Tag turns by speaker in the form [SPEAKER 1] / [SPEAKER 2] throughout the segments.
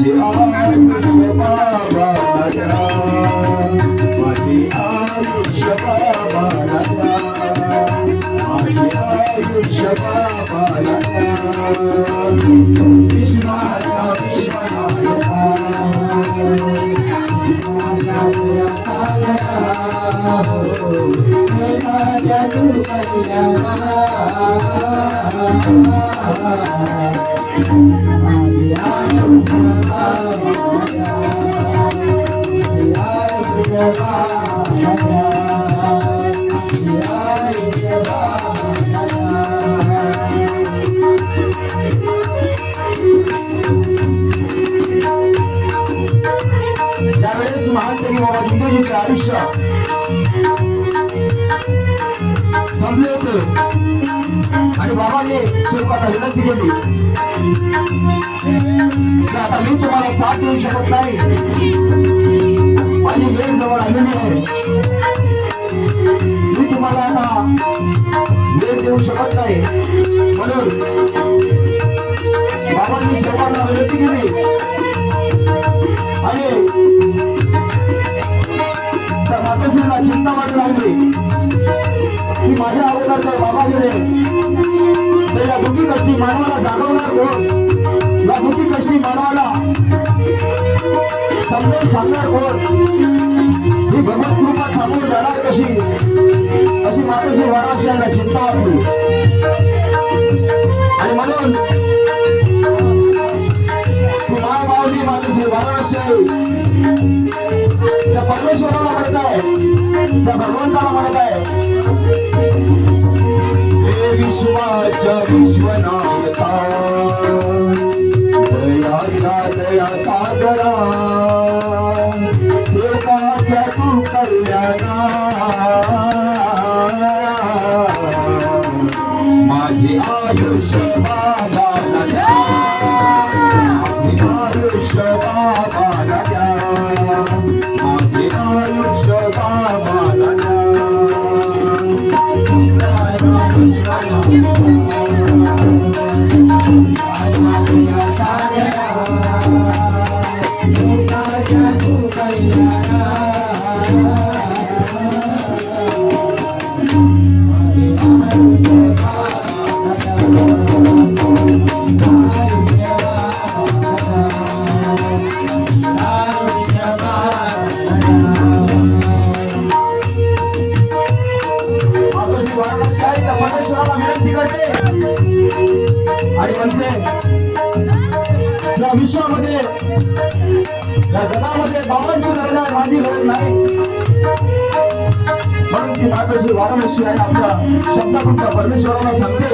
[SPEAKER 1] माझे आयुष्य बाबाला द्या, माझे आयुष्य बाबाला द्या, माझे आयुष्य बाबाला द्या. विश्वाचा विश्वनायका त्यावेळेस महानकवी बाबा दिंडोजीचे आयुष्य संपले होते आणि बाबांनी स्वरूपाला विनंती केली की आता मी तुम्हाला साथ देऊ शकत नाही, माझी वेळ जवळ आलेली आहे, मी तुम्हाला आता वेळ देऊ शकत नाही. म्हणून बाबांनी स्वरूपाला विनंती केली आणि त्या मातोश्रीला चिंता वाटू लागली की माझ्या अगोदर जर बाबा गेले तर या दुःखी कष्टी मानवाला जागवणार कोण, या दुःखी कष्टी मानवाला समजून सांगणार कोण, ही भगवत कृपा सांगून जाणार कशी, अशी मातोश्री वाराणसीला चिंता वाटली. आणि म्हणून ती मायबावली मातोश्री वाराणसी त्या परमेश्वराला म्हणत आहे, त्या भगवंताला म्हणत आहे, हे विश्वाच्या विश्वनायका दयाचा दया सागरा देवाच्या तू कल्याणा माझे आयुष्य बाबाला द्या, माझे आयुष्य बाबाला द्या, माझे आयुष्य बाबाला द्या. परमेश्वराला विनंती करते आणि म्हणते या विश्वामध्ये या जगामध्ये बाबांची गरज आहे, माझी गरज नाही. म्हणून ती मातोश्री वाराणसी आहे आपल्या शब्दातून त्या परमेश्वराला सांगते,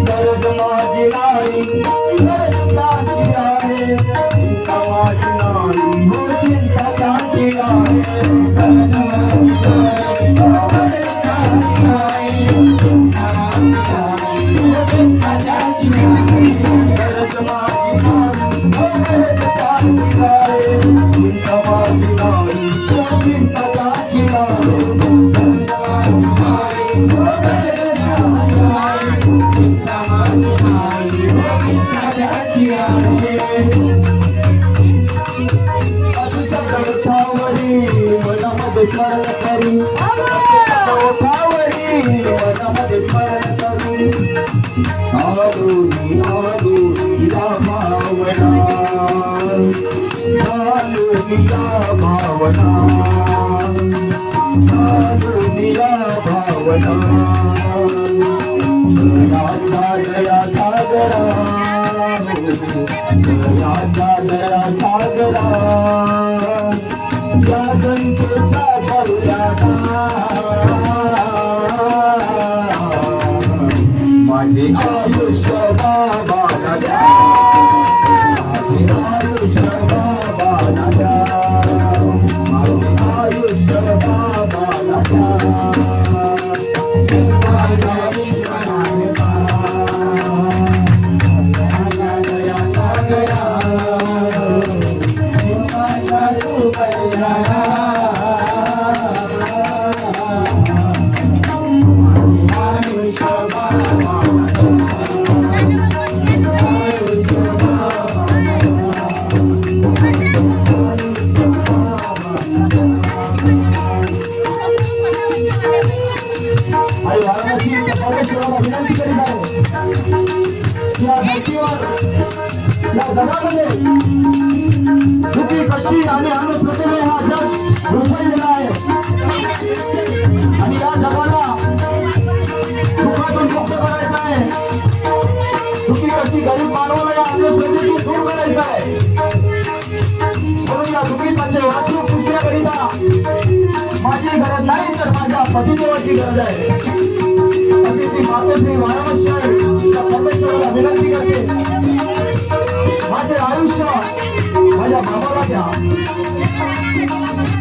[SPEAKER 1] गरज माझी नाही, गरज त्याची आहे, चिंता माझी नाही, हो चिंता त्याची आहे. स्मरण करी ओठावरी मनामध्ये स्मरण करी आलोनी आलोनी या भावना आलोनी या भावना आलोनी या भावना राजा दया सागरा राजा दया सागरा जगंतचा माझे आयुष्य बाबाला द्या, माझे आयुष्य बाबाला द्या, माझे आयुष्य बाबाला द्या. Bye. देवाला विनंती करीत आहे या धर्तीवर या जगामध्ये दुःखी कष्टी आणि अंधश्रद्धेने हा जग रुजलेला आहे आणि या जगाला दुःखातून मुक्त करायचं आहे दुःखी कष्टी गरीब मानवाला या अंधश्रद्धेतून दूर करायचं आहे म्हणून या दुःखीतांचे वाचणूक दुसऱ्याकरिता माझी गरज नाही तर माझ्या पतिदेवाची गरज आहे अशी ती मातोश्री वाराणसी त्या परमेश्वराला विनंती करते माझे आयुष्य माझ्या बाबाला द्या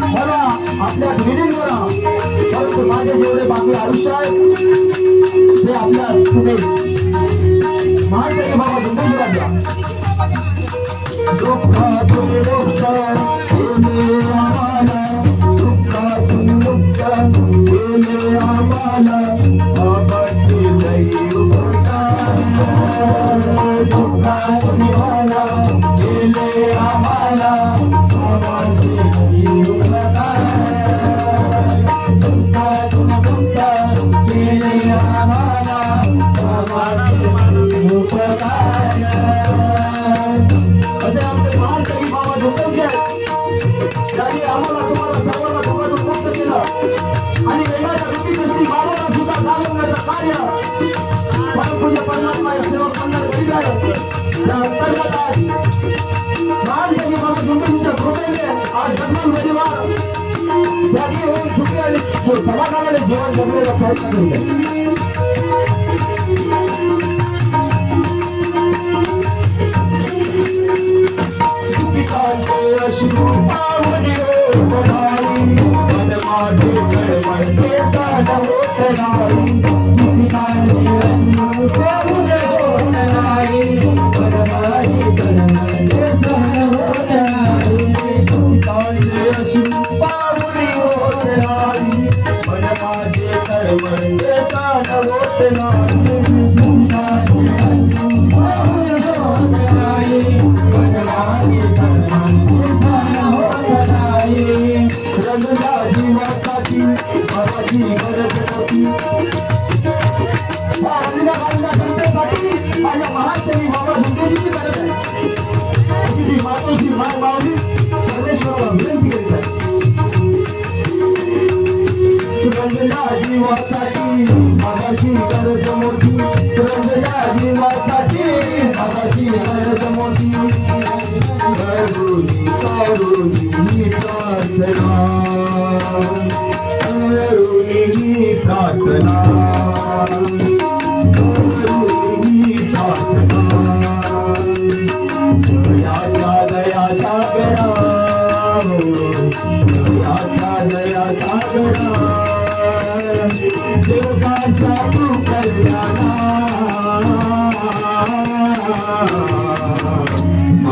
[SPEAKER 1] मला आपल्या विलीन करा परंतु माझे जेवढे बाकी आयुष्य आहे ते आपल्या तुम्ही महान बाबा दुःखीला द्या दुःखातून मुक्त केले आम्हाला दुःखातून मुक्त केले आम्हाला बाबाची लई उपकार दुःखातून मला केले आम्हाला बाबाची लई उपकार दुःखातून मुक्त केले आम्हाला बाबाची लई उपकार असे आमचे महान कवी बाबा जोगेंचे त्यांनी आम्हाला तुम्हाला सर्वांना दुःखातून मुक्त केलं आणि वेगळ्या दुःखी कष्टी बाबाला सुद्धा घालवण्याचं कार्य परमपूज्य परमात्मा या सेवक मंडळ करीत आहे त्या अंतर्गत आज महान कवी बाबा जोगेंच्या कृपेने आज जन्म रविवार जागी होऊन सुखी आणि समाधानाने जीवन जगण्याचा प्रयत्न करीत आहे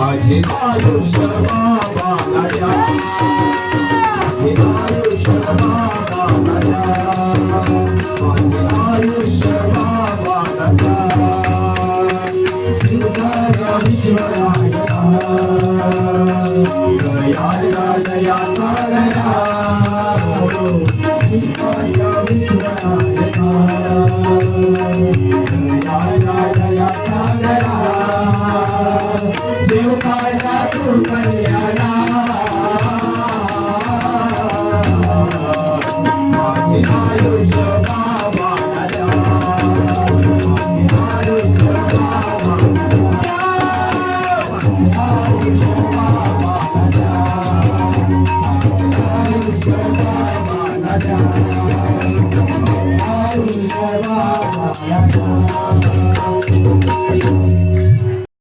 [SPEAKER 1] माझे आयुष्य बाबाला द्या माझे आयुष्य बाबाला द्या माझे आयुष्य बाबाला द्या विश्वराय दया दया सागरा
[SPEAKER 2] Bye.